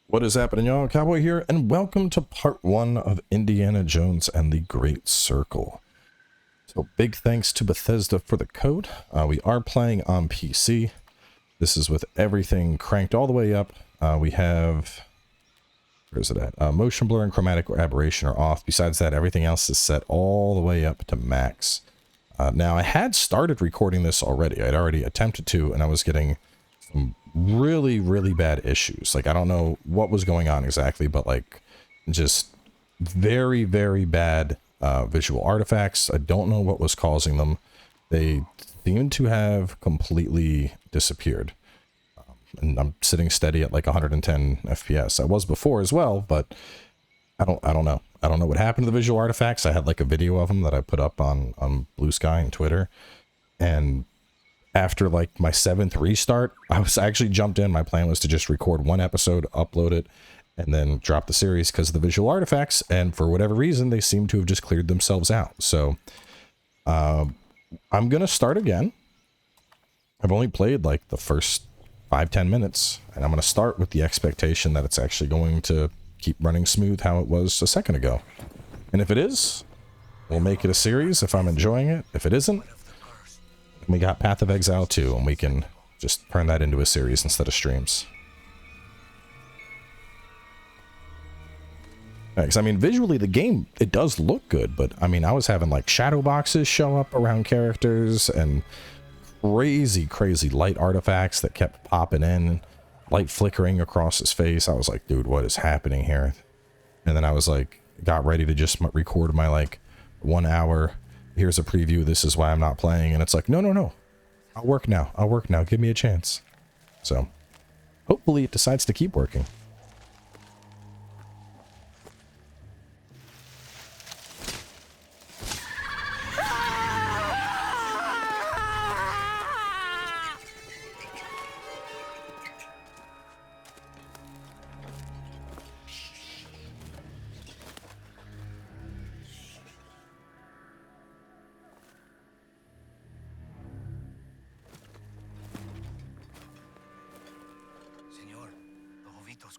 What is happening, y'all? Cowboy here, and welcome to part 1 of Indiana Jones and the Great Circle. So big thanks to Bethesda for the code. We are playing on PC. This is with everything cranked all the way up. We have... Where is it at? Motion blur and chromatic aberration are off. Besides that, everything else is set all the way up to max. Now, I had started recording this already. I'd already attempted to, and I was getting some really bad issues. Like, I don't know what was going on exactly, but like just very bad visual artifacts. I don't know what was causing them. They seem to have completely disappeared. And I'm sitting steady at like 110 FPS. I was before as well, but I don't know. I don't know what happened to the visual artifacts. I had like a video of them that I put up on Blue Sky and Twitter, and after like my 7th restart, I actually jumped in. My plan was to just record one episode, upload it, and then drop the series because of the visual artifacts. And for whatever reason, they seem to have just cleared themselves out. So I'm going to start again. I've only played like the first 5-10 minutes, and I'm going to start with the expectation that it's actually going to keep running smooth how it was a second ago. And if it is, we'll make it a series if I'm enjoying it. If it isn't, we got Path of Exile 2, and we can just turn that into a series instead of streams. Because, I mean, visually, the game, it does look good, but, I mean, I was having, like, shadow boxes show up around characters, and crazy light artifacts that kept popping in, light flickering across his face. I was like, dude, what is happening here? And then I was like, got ready to just record my, like, 1 hour... Here's a preview, this is why I'm not playing, and it's like, no. I'll work now, give me a chance. So, hopefully it decides to keep working.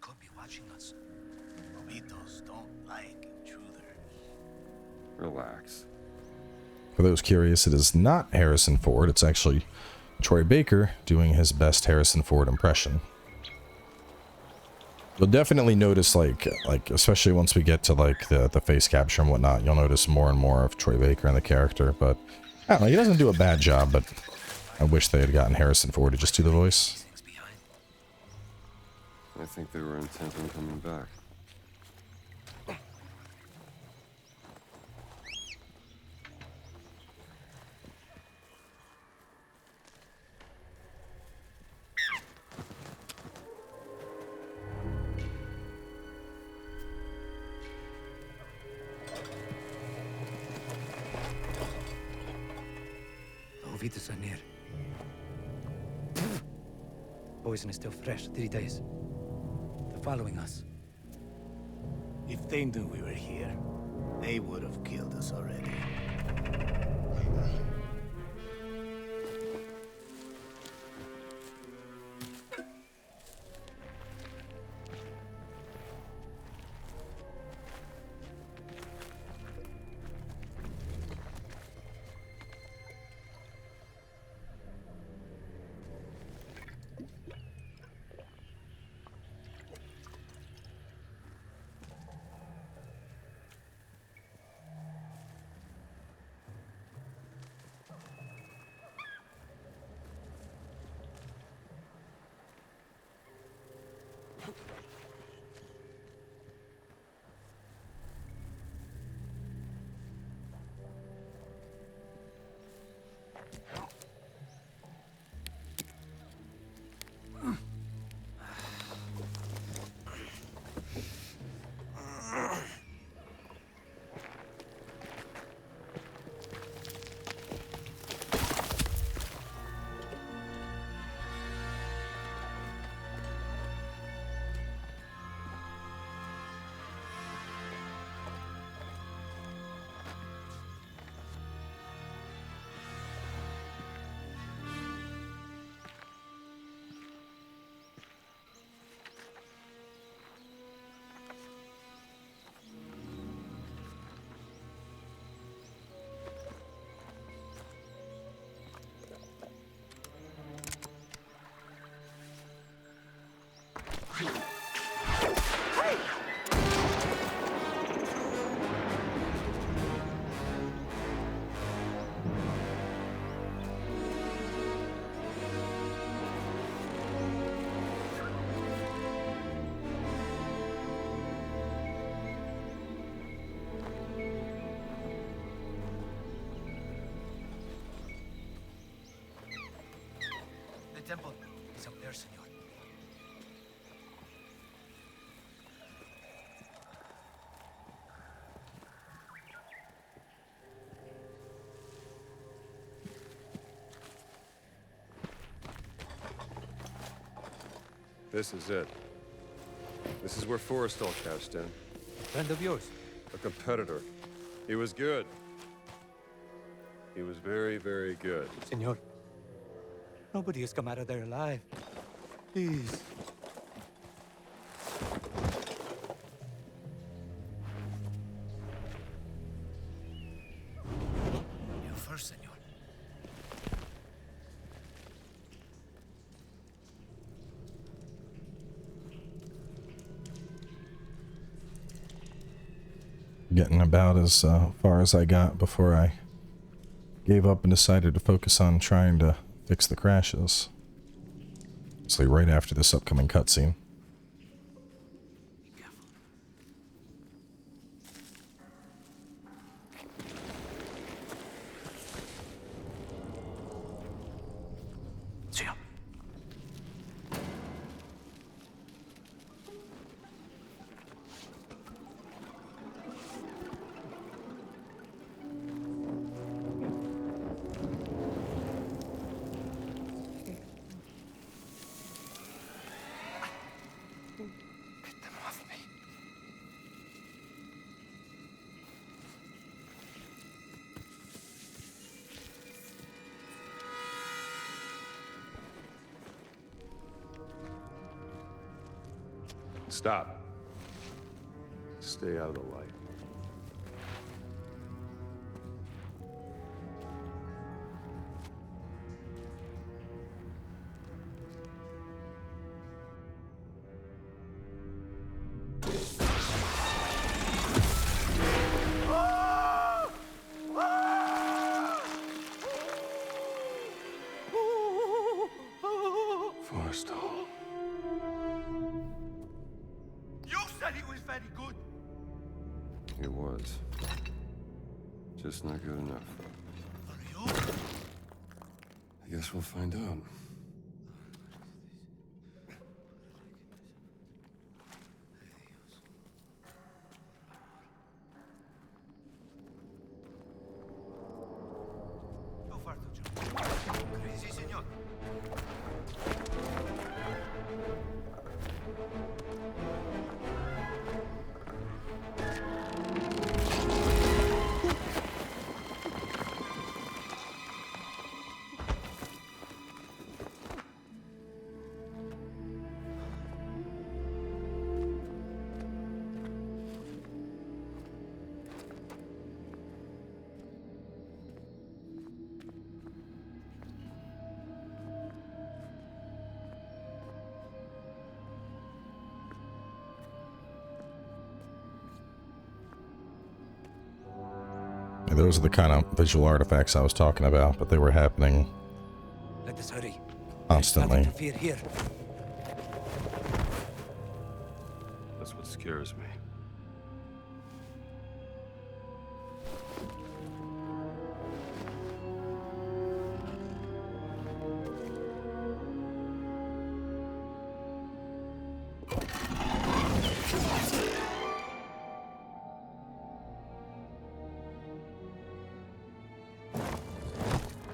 Could be watching us. Lobitos don't like intruders. Relax. For those curious, it is not Harrison Ford, it's actually Troy Baker doing his best Harrison Ford impression. You'll definitely notice, like especially once we get to like the face capture and whatnot, you'll notice more and more of Troy Baker and the character, but I don't know, he doesn't do a bad job, but I wish they had gotten Harrison Ford to just do the voice. I think they were intent on coming back. The Lobitos are near. Poison is still fresh, 3 days. Following us. If they knew we were here, they would have killed us already. The temple is up there, senor. This is it. This is where Forrestal cashed in. Friend of yours. A competitor. He was good. He was very, very good. Senor, nobody has come out of there alive. Please. You first, senor. Getting about as far as I got before I gave up and decided to focus on trying to fix the crashes. Actually, right after this upcoming cutscene. Stop. Stay out of the light. Forrestal. You said he was very good. He was. Just not good enough. For you? I guess we'll find out. Go far to jump. Crazy, senor. Those are the kind of visual artifacts I was talking about, but they were happening Let us hurry. constantly. Nothing to fear here. That's what scares me.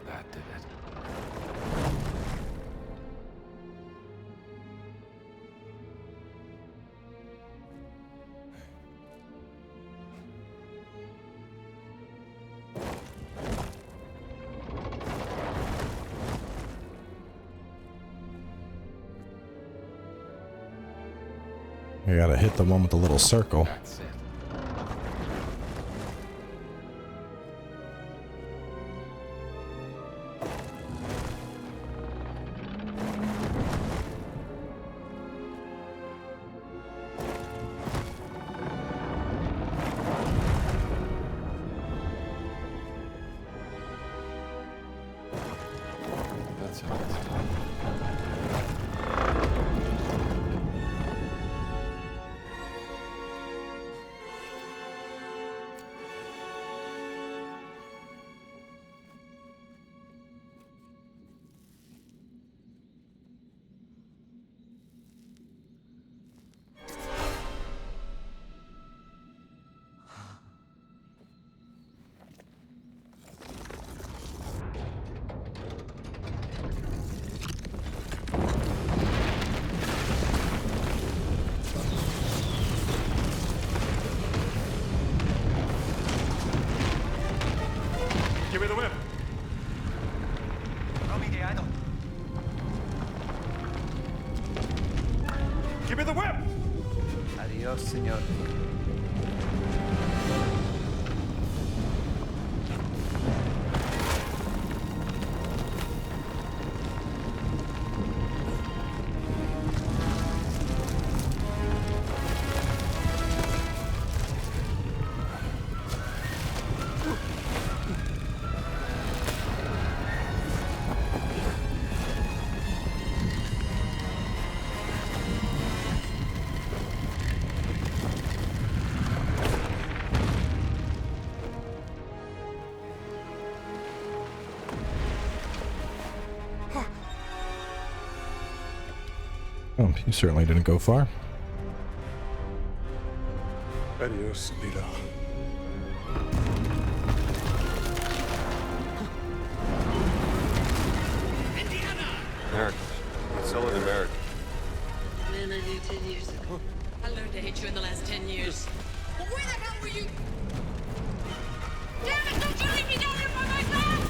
That did it. You gotta hit the one with the little circle. That's it. Give me the whip! Adios, senor. Oh, you certainly didn't go far. Adios, Nita. American. Solid American. Man I knew 10 years ago. I learned to hate you in the last 10 years. Well, where the hell were you? Damn it, don't you leave me down here by myself!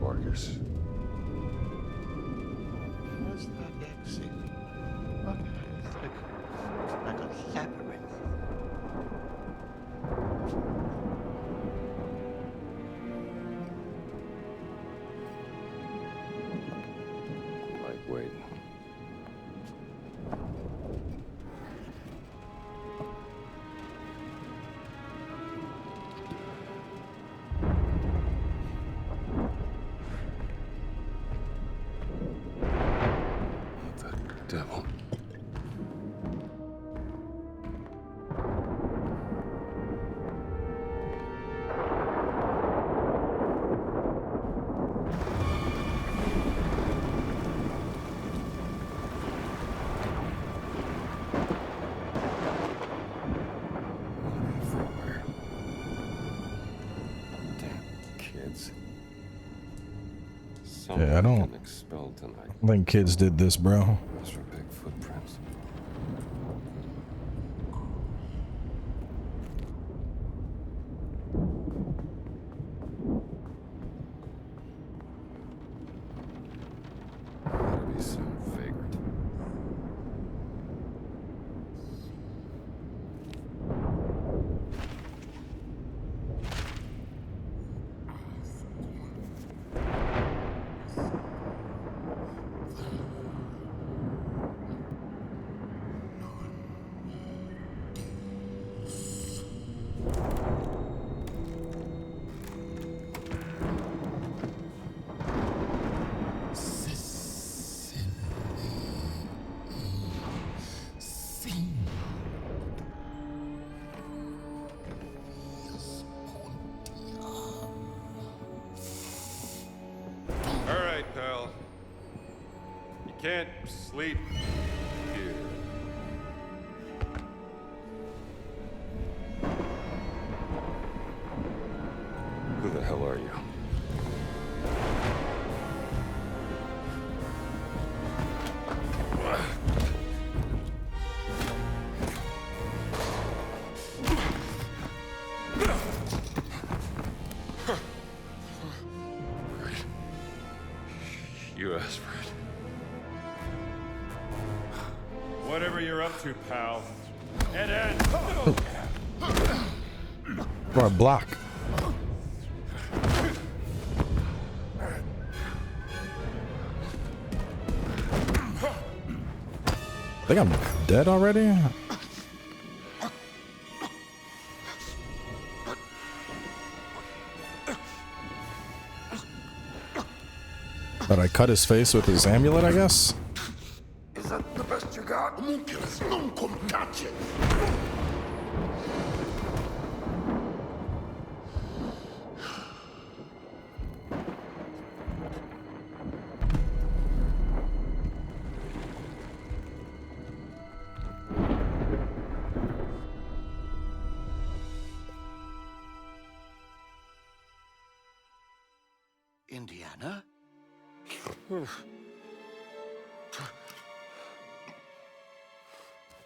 Marcus. What's that exit? What? It's like a labyrinth. Lightweight. What the devil? Everywhere. Damn kids. Yeah, I don't- Getting expelled tonight. I think kids did this, bro. Those were big footprints. Gotta be some vagrant. All right, pal. You can't sleep here. Who the hell are you? You asked for it. Whatever you're up to, pal. Head in. Or a block. I think I'm dead already. But I cut his face with his amulet, I guess. Is that the best you got? Homunculus, non come touch it. Indiana?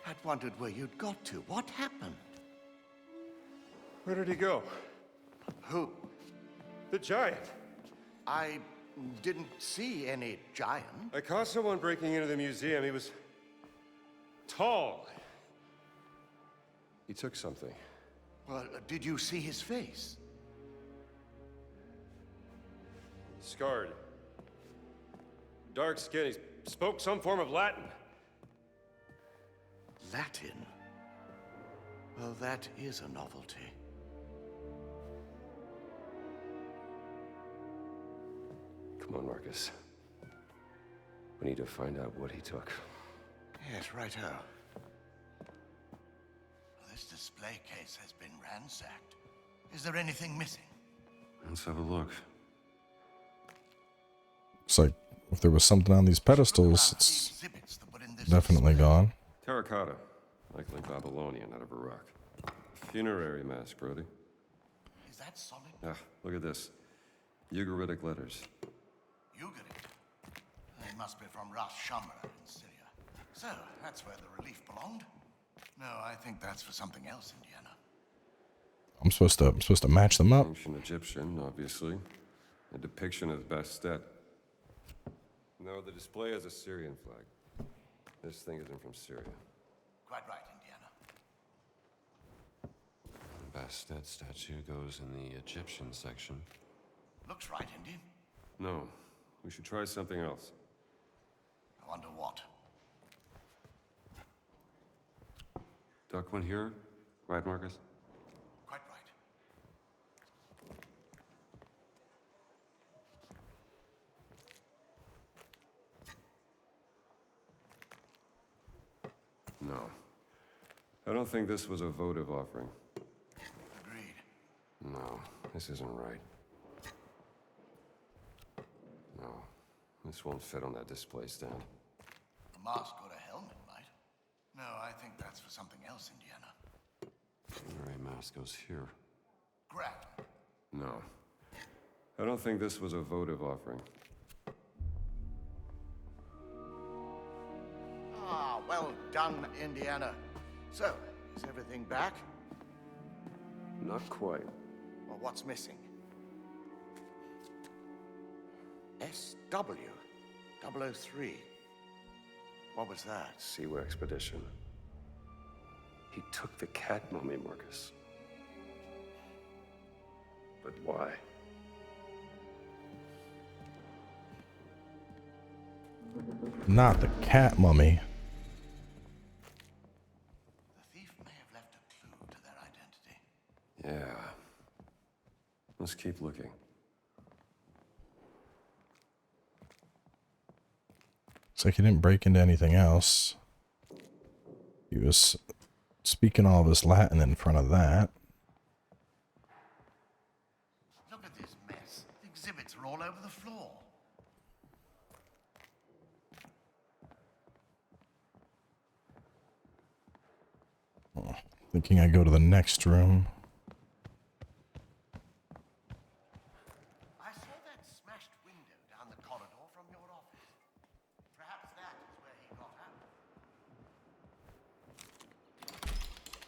I'd wondered where you'd got to. What happened? Where did he go? Who? The giant. I didn't see any giant. I caught someone breaking into the museum. He was tall. He took something. Well, did you see his face? Scarred. Dark skin. He spoke some form of Latin. Latin? Well, that is a novelty. Come on, Marcus. We need to find out what he took. Yes, righto. This display case has been ransacked. Is there anything missing? Let's have a look. Looks like if there was something on these pedestals, it's definitely gone. Terracotta. Likely Babylonian out of Iraq. Funerary mask, Brody. Is that solid? Ah, look at this. Ugaritic letters. Ugaritic? They must be from Ras Shamra in Syria. So, that's where the relief belonged? No, I think that's for something else, Indiana. I'm supposed to match them up. Ancient Egyptian, obviously. A depiction of Bethesda. No, the display has a Syrian flag. This thing isn't from Syria. Quite right, Indiana. The Bethesda statue goes in the Egyptian section. Looks right, Indy. No, we should try something else. I wonder what. Duck one here, right, Marcus? Quite right. No. I don't think this was a votive offering. Agreed. No, this isn't right. No, this won't fit on that display stand. A mask or a helmet might. No, I think that's for something else, Indiana. Funerary mask goes here. Grab. No. I don't think this was a votive offering. Ah, well done, Indiana. So, is everything back? Not quite. Well, what's missing? SW 003. What was that? Seaway expedition. He took the cat mummy, Marcus. But why? Not the cat mummy. The thief may have left a clue to their identity. Yeah. Let's keep looking. Looks like he didn't break into anything else. He was speaking all of his Latin in front of that. Look at this mess. The exhibits are all over the floor. Thinking I go to the next room. I saw that smashed window down the corridor from your office. Perhaps that is where he got out.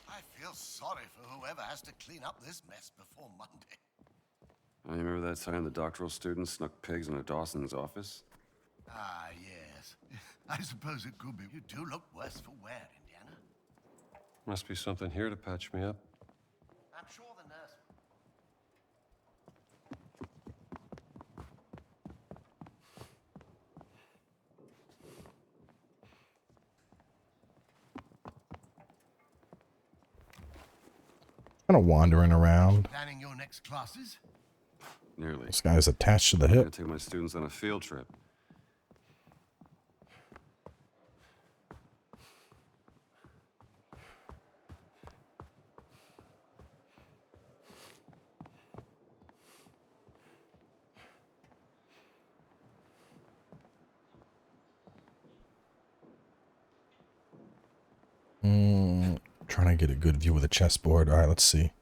I feel sorry for whoever has to clean up this mess before Monday. Oh, you remember that time the doctoral student snuck pigs into Dawson's office? Ah, yes. I suppose it could be. You do look worse for wear, Indiana. Must be something here to patch me up. I'm sure the nurse... Kind of wandering around. Planning your next classes? Nearly. This guy's attached to the I'm gonna hip. take my students on a field trip. Trying to get a good view of the chessboard. All right, let's see.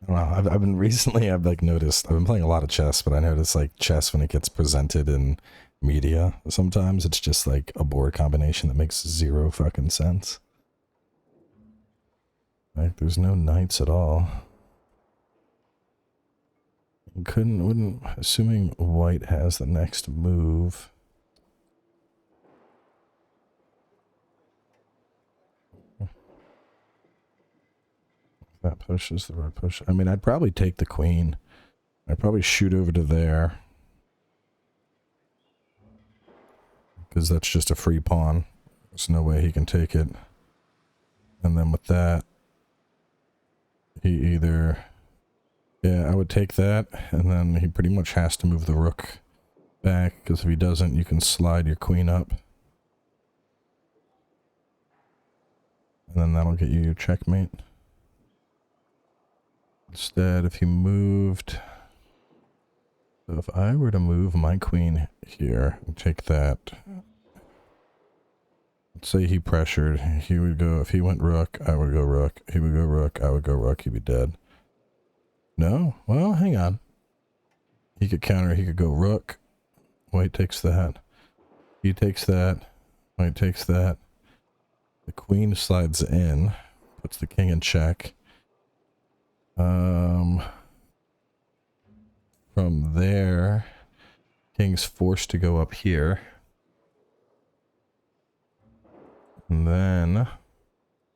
I don't know. I've been recently, I've like noticed, I've been playing a lot of chess, but I noticed like chess when it gets presented in media, sometimes it's just like a board combination that makes zero fucking sense. Like there's no knights at all. Wouldn't, assuming white has the next move. That pushes the red push. I mean, I'd probably take the queen. I'd probably shoot over to there. Because that's just a free pawn. There's no way he can take it. And then with that, he either... Yeah, I would take that, and then he pretty much has to move the rook back, because if he doesn't, you can slide your queen up. And then that'll get you your checkmate. Instead, if he moved... So if I were to move my queen here and take that... Let's say he pressured, he would go... If he went rook, I would go rook. He would go rook, I would go rook, he'd be dead. No? Well, hang on. He could counter, he could go rook. White takes that. He takes that. White takes that. The queen slides in. Puts the king in check. From there, king's forced to go up here. And then,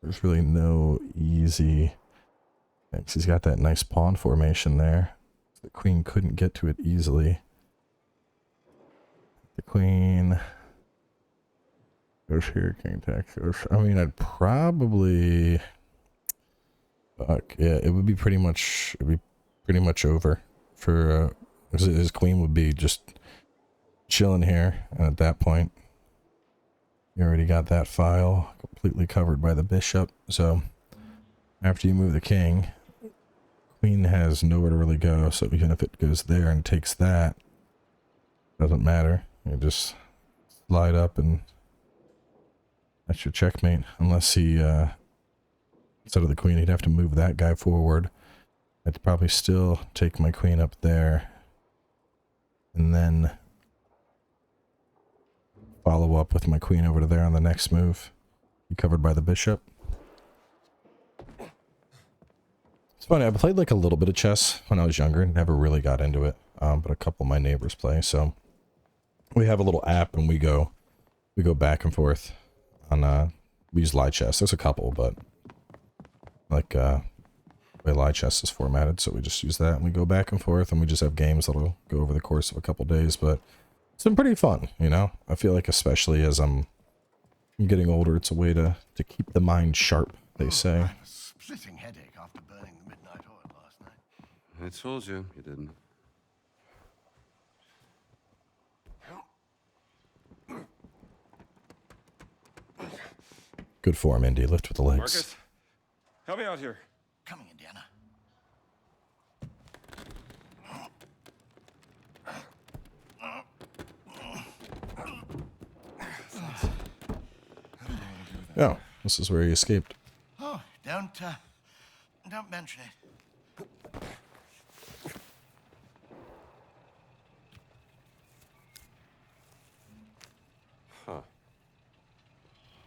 there's really no easy... Thanks, he's got that nice pawn formation there. The queen couldn't get to it easily. The queen goes here, king takes goes. I mean, I'd probably... Fuck, yeah, it would be pretty much... It'd be pretty much over for... his queen would be just chilling here, and at that point, you already got that file completely covered by the bishop, so after you move the king, queen has nowhere to really go, so even if it goes there and takes that, doesn't matter. You just slide up and that's your checkmate, unless he, instead of the queen, he'd have to move that guy forward. I'd probably still take my queen up there and then follow up with my queen over to there on the next move. Be covered by the bishop. It's funny, I played like a little bit of chess when I was younger, never really got into it, but a couple of my neighbors play, so we have a little app and we go back and forth on, we use live chess. There's a couple, but like, the way live chess is formatted, so we just use that and we go back and forth and we just have games that'll go over the course of a couple days, but it's been pretty fun, you know? I feel like especially as I'm getting older, it's a way to keep the mind sharp, they say. I have a splitting headache after burning the midnight oil last night. I told you, you didn't. Good form, Indy. Lift with the legs. Marcus, help me out here. Coming, Indiana. Oh, this is where he escaped. Oh, don't mention it. Huh.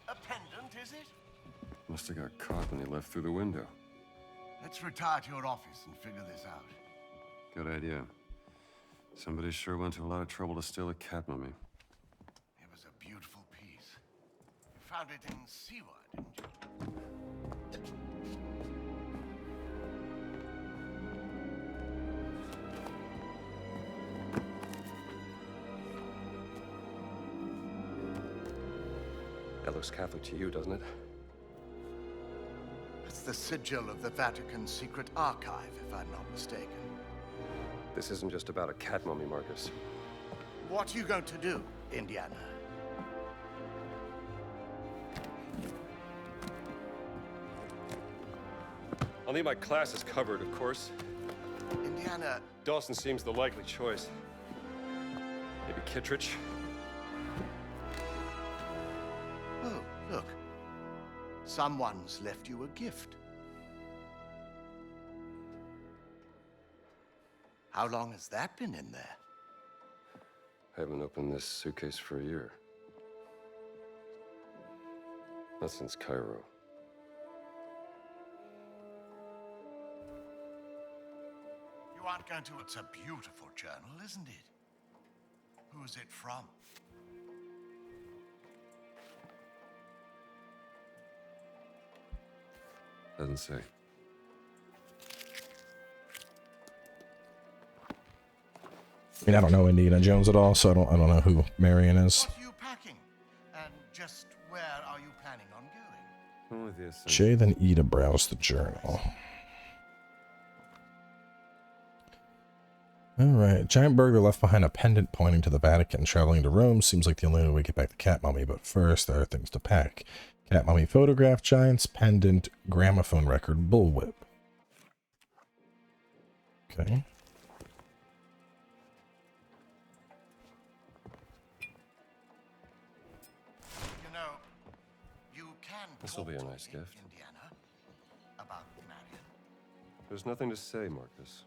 A pendant, is it? Must have got caught when he left through the window. Let's retire to your office and figure this out. Good idea. Somebody sure went to a lot of trouble to steal a cat mummy. It was a beautiful piece. You found it in Siwa, didn't you? That looks Catholic to you, doesn't it? It's the sigil of the Vatican Secret Archive, if I'm not mistaken. This isn't just about a cat mummy, Marcus. What are you going to do, Indiana? I'll need my classes covered, of course. Indiana, Dawson seems the likely choice. Maybe Kittredge? oh, look. Someone's left you a gift. How long has that been in there? I haven't opened this suitcase for a year. Not since Cairo. You aren't going to... It's a beautiful journal, isn't it? Who's it from? Doesn't say. I mean, I don't know Indiana Jones at all, so I don't know who Marion is. What are you packing? And just where are you planning on going? Only the essential. J then E to browse the journal. Alright, giant burglar left behind a pendant pointing to the Vatican. Traveling to Rome seems like the only way to get back to Cat Mummy, but first there are things to pack. Cat Mummy photograph, giants, pendant, gramophone record, bullwhip. Okay. You know, you can This'll be a talk to nice me, gift. Indiana, about Marion. There's nothing to say, Marcus.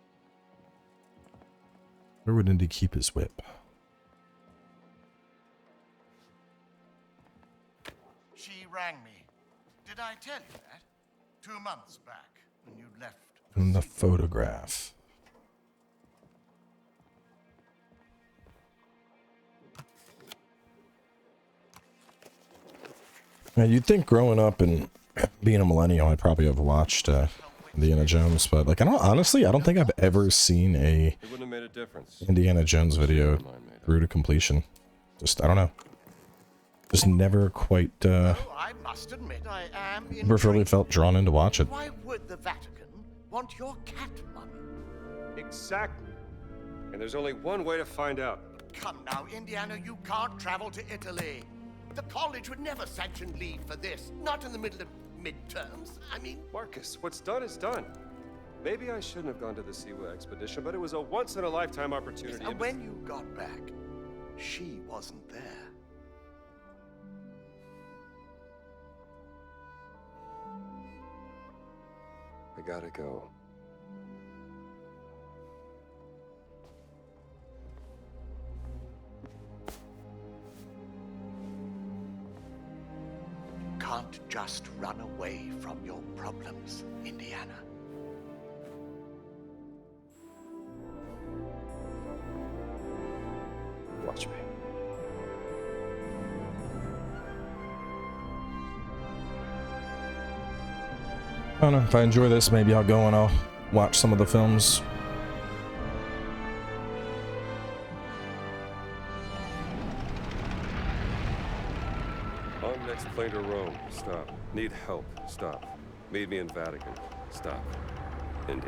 Where would Indy keep his whip? She rang me. Did I tell you that? 2 months back, when you left. In the photograph. Now, you'd think growing up and being a millennial, I'd probably have watched Indiana Jones, but like, I don't think I've ever seen a It wouldn't have made a difference. Indiana Jones video through to completion. Just, I don't know. Just never quite, Oh, I must admit, I am never really intrigued. felt drawn in to watch it. Why would the Vatican want your cat money? Exactly. And there's only one way to find out. Come now, Indiana, you can't travel to Italy. The college would never sanction leave for this. Not in the middle of midterms. I mean, Marcus, what's done is done. Maybe I shouldn't have gone to the Siwa expedition, but it was a once-in-a-lifetime opportunity. and when you got back, she wasn't there. I gotta go. Can't just run away from your problems, Indiana. Watch me. I don't know, if I enjoy this, maybe I'll go and I'll watch some of the films. On next plane to Rome. Stop. Need help. Stop. Meet me in Vatican. Stop. Indy.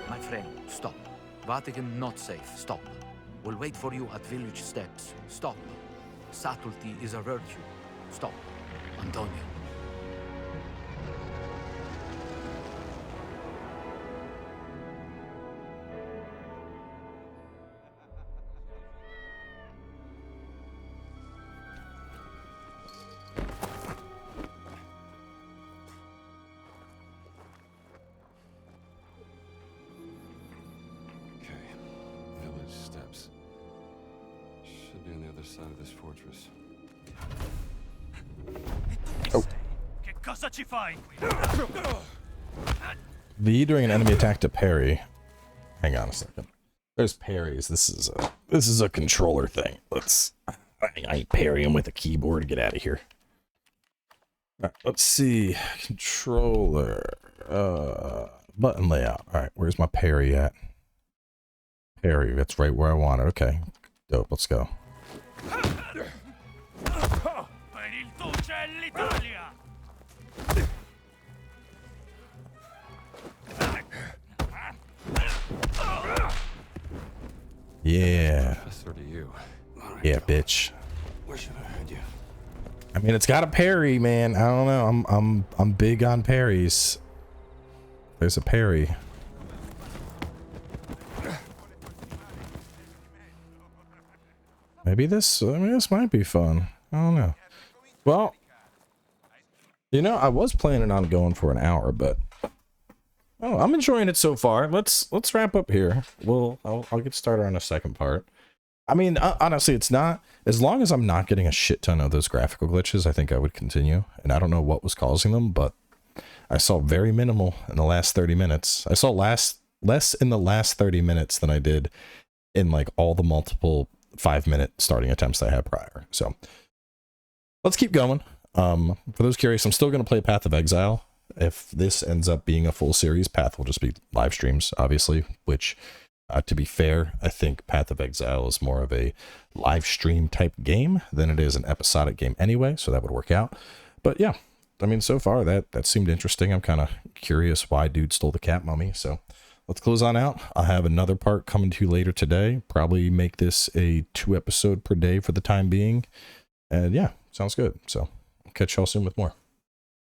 My friend, stop. Vatican not safe. Stop. We'll wait for you at village steps. Stop. Subtlety is a virtue. Stop. Antonio. Okay. Village steps. Should be on the other side of this fortress. Che cosa ci fai qui? V during an enemy attack to parry. Hang on a second. There's parries. This is a controller thing. I ain't parrying with a keyboard. Get out of here. Alright, let's see. Controller. Button layout. Alright, where's my parry at? Parry, that's right where I want it. Okay. Dope, let's go. Per il Duce e l'Italia! Yeah. Professor to you. Yeah, bitch. Where should I hide you? I mean, it's got a parry, man. I don't know. I'm big on parries. There's a parry. Maybe this might be fun. I don't know. Well, you know, I was planning on going for an hour, but Oh, I'm enjoying it so far. Let's wrap up here. I'll get started on a second part. I mean, honestly, it's not, as long as I'm not getting a shit ton of those graphical glitches, I think I would continue. And I don't know what was causing them, but I saw very minimal in the last 30 minutes. I saw less in the last 30 minutes than I did in like all the multiple 5-minute starting attempts I had prior. So let's keep going. For those curious, I'm still going to play Path of Exile. If this ends up being a full series, Path will just be live streams, obviously, which, to be fair, I think Path of Exile is more of a live stream type game than it is an episodic game anyway, so that would work out. But yeah, I mean, so far that seemed interesting. I'm kind of curious why dude stole the cat mummy, so let's close on out. I'll have another part coming to you later today. Probably make this a 2 episode per day for the time being. And yeah, sounds good. So I'll catch y'all soon with more.